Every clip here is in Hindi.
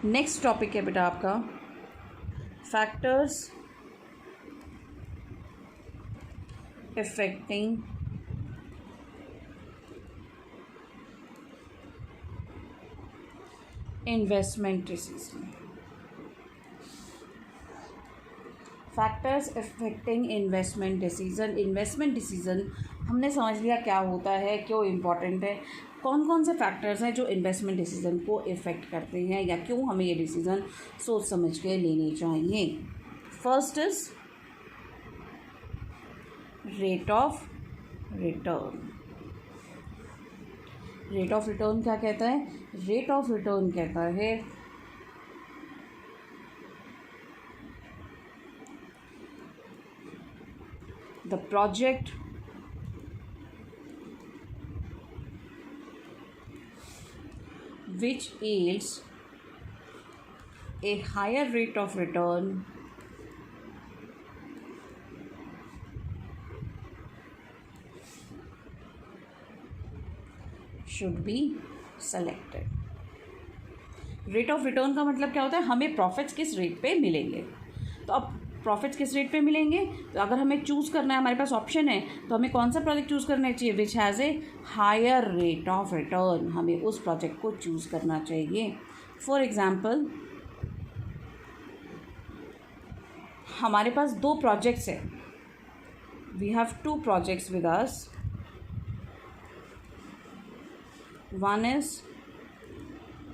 नेक्स्ट टॉपिक है बेटा आपका factors affecting investment decision. Factors affecting investment decision. Investment decision हमने समझ लिया क्या होता है, क्यों इम्पॉर्टेंट है, कौन कौन से फैक्टर्स हैं जो इन्वेस्टमेंट डिसीजन को इफ़ेक्ट करते हैं या क्यों हमें ये डिसीजन सोच समझ के लेने चाहिए. First is rate of return. Rate of return क्या कहता है? रेट ऑफ रिटर्न कहता है the project which yields a higher rate of return should be selected. Rate of return का मतलब क्या होता है? हमें प्रॉफिट्स किस रेट पे मिलेंगे. तो अब प्रॉफिट्स किस रेट पे मिलेंगे, तो अगर हमें चूज़ करना है, हमारे पास ऑप्शन है, तो हमें कौन सा प्रोजेक्ट चूज़ करना चाहिए? Which has a higher rate of return. हमें उस प्रोजेक्ट को चूज़ करना चाहिए. फॉर एग्ज़ाम्पल हमारे पास 2 प्रोजेक्ट्स हैं. We have 2 projects with us. One is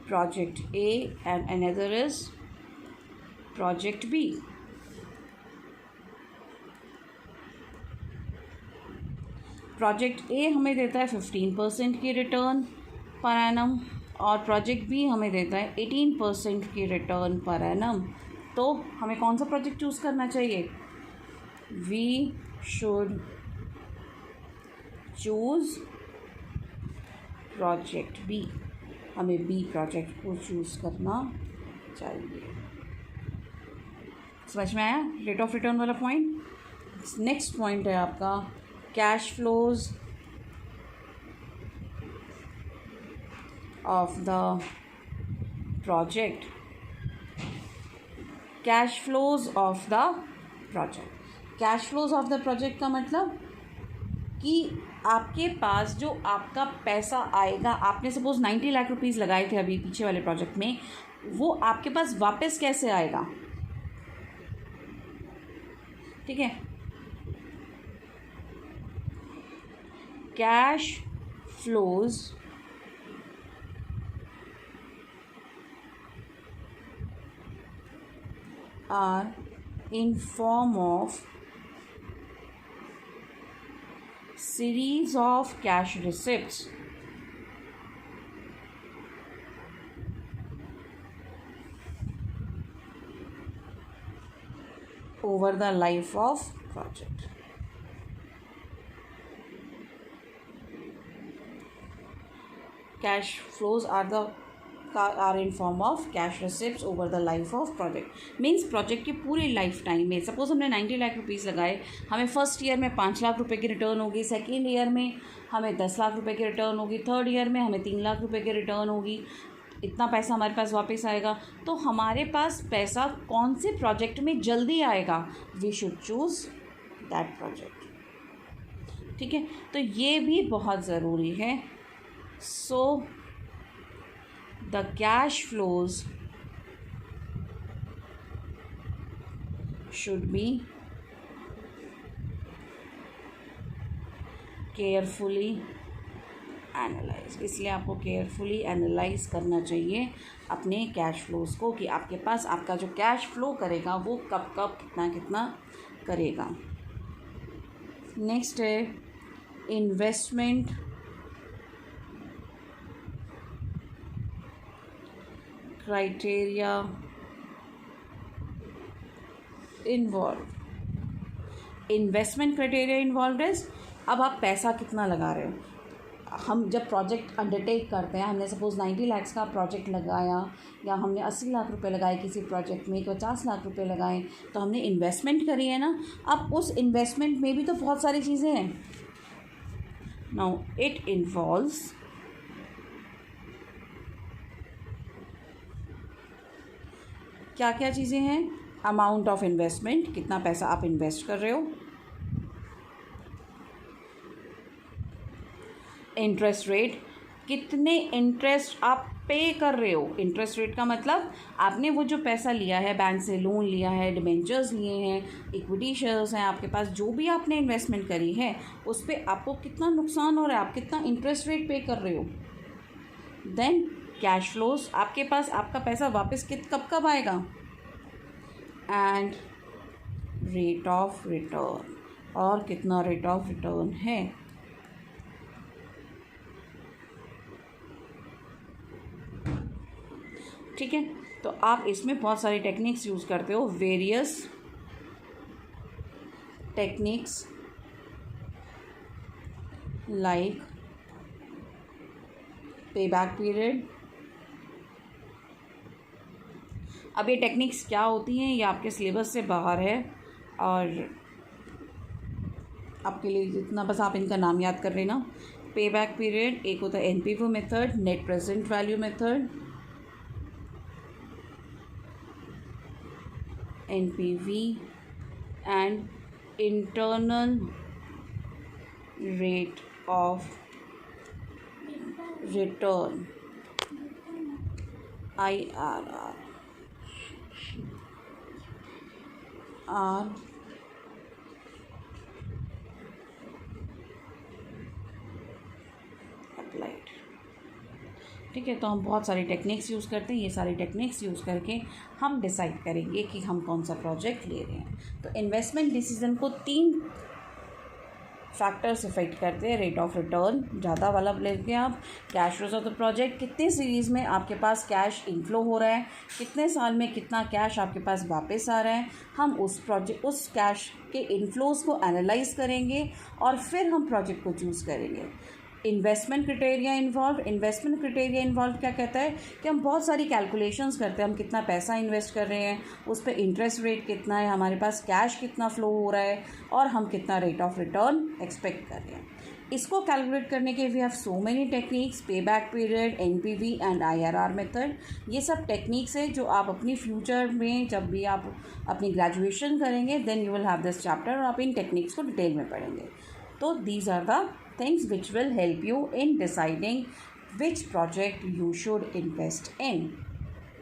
project A and another is project B. Project A हमें देता है 15% की रिटर्न पर एनम और प्रोजेक्ट बी हमें देता है 18% की रिटर्न पर एनम. तो हमें कौन सा प्रोजेक्ट चूज़ करना चाहिए? We should choose project B. हमें बी प्रोजेक्ट को चूज़ करना चाहिए. समझ में आया रेट ऑफ रिटर्न वाला पॉइंट. नेक्स्ट पॉइंट है आपका cash flows of the project. Cash flows of the project. Cash flows of the project का मतलब कि आपके पास जो आपका पैसा आएगा, आपने सपोज 90 लाख रुपीज़ लगाए थे अभी पीछे वाले प्रोजेक्ट में, वो आपके पास वापस कैसे आएगा? ठीक है. Cash flows are in form of series of cash receipts over the life of project. Cash flows are in form of cash receipts over the life of project. Means project की पूरी लाइफ टाइम में सपोज हमने 90 लाख रुपीज़ लगाए, हमें फर्स्ट ईयर में 5 लाख रुपए की रिटर्न होगी, सेकेंड ईयर में हमें 10 लाख रुपए की रिटर्न होगी, थर्ड ईयर में हमें 3 लाख रुपए की रिटर्न होगी. इतना पैसा हमारे पास वापस आएगा. तो हमारे पास पैसा कौन से प्रोजेक्ट में जल्दी आएगा? We should choose that project. ठीक है. तो ये भी बहुत ज़रूरी है. सो the cash flows should be carefully analyzed. इसलिए आपको केयरफुली एनालाइज करना चाहिए अपने कैश फ्लोज को कि आपके पास आपका जो कैश फ्लो करेगा वो कब कब कितना कितना करेगा. नेक्स्ट है investment criteria involve. Investment criteria involve is अब आप पैसा कितना लगा रहे हो. हम जब प्रोजेक्ट अंडरटेक करते हैं, हमने सपोज 90 लाख का प्रोजेक्ट लगाया या हमने 80 लाख रुपए लगाए किसी प्रोजेक्ट में, 50 लाख रुपए लगाए, तो हमने इन्वेस्टमेंट करी है ना. अब उस इन्वेस्टमेंट में भी तो बहुत सारी चीज़ें हैं. नाउ इट इन्वॉल्व्स क्या क्या चीज़ें हैं? अमाउंट ऑफ इन्वेस्टमेंट, कितना पैसा आप इन्वेस्ट कर रहे हो, इंटरेस्ट रेट, कितने इंटरेस्ट आप पे कर रहे हो। इंटरेस्ट रेट का मतलब आपने वो जो पैसा लिया है, बैंक से लोन लिया है, डिबेंचर्स लिए हैं, इक्विटी शेयर्स हैं आपके पास, जो भी आपने इन्वेस्टमेंट करी है उस पर आपको कितना नुकसान हो रहा है, आप कितना इंटरेस्ट रेट पे कर रहे हो। देन कैश फ्लोज, आपके पास आपका पैसा वापस कब आएगा, एंड रेट ऑफ रिटर्न, और कितना रेट ऑफ रिटर्न है। ठीक है, तो आप इसमें बहुत सारी टेक्निक्स यूज़ करते हो, वेरियस टेक्निक्स लाइक पे बैक पीरियड। अब ये टेक्निक्स क्या होती हैं ये आपके सिलेबस से बाहर है, और आपके लिए जितना बस आप इनका नाम याद कर लेना। पे बैक पीरियड, एक होता है NPV method, net present value method, NPV, and internal rate of return, IRR, are applied। ठीक है, तो हम बहुत सारी टेक्निक्स यूज़ करते हैं, ये सारी टेक्निक्स यूज़ करके हम डिसाइड करेंगे कि हम कौन सा प्रोजेक्ट ले रहे हैं। तो इन्वेस्टमेंट डिसीजन को 3 फैक्टर्स इफेक्ट करते हैं। रेट ऑफ रिटर्न, ज़्यादा वाला लेते हैं आप, cash flows of the project, कितने सीरीज़ में आपके पास कैश इनफ्लो हो रहा है, कितने साल में कितना कैश आपके पास वापस आ रहा है। हम उस कैश के इनफ्लोज को एनालाइज करेंगे और फिर हम प्रोजेक्ट को चूज़ करेंगे। इन्वेस्टमेंट क्राइटेरिया इन्वॉल्व क्या कहता है कि हम बहुत सारी कैलकुलेशंस करते हैं, हम कितना पैसा इन्वेस्ट कर रहे हैं, उस पर इंटरेस्ट रेट कितना है, हमारे पास कैश कितना फ्लो हो रहा है, और हम कितना रेट ऑफ रिटर्न एक्सपेक्ट कर रहे हैं। इसको कैलकुलेट करने के we have so many techniques, payback period, NPV and IRR method. ये सब टेक्निक्स है जो आप अपनी फ्यूचर में जब भी आप अपनी ग्रेजुएशन करेंगे then you will have this chapter, और आप इन टेक्निक्स को डिटेल में पढ़ेंगे। तो these are the things which will help you in deciding which project you should invest in.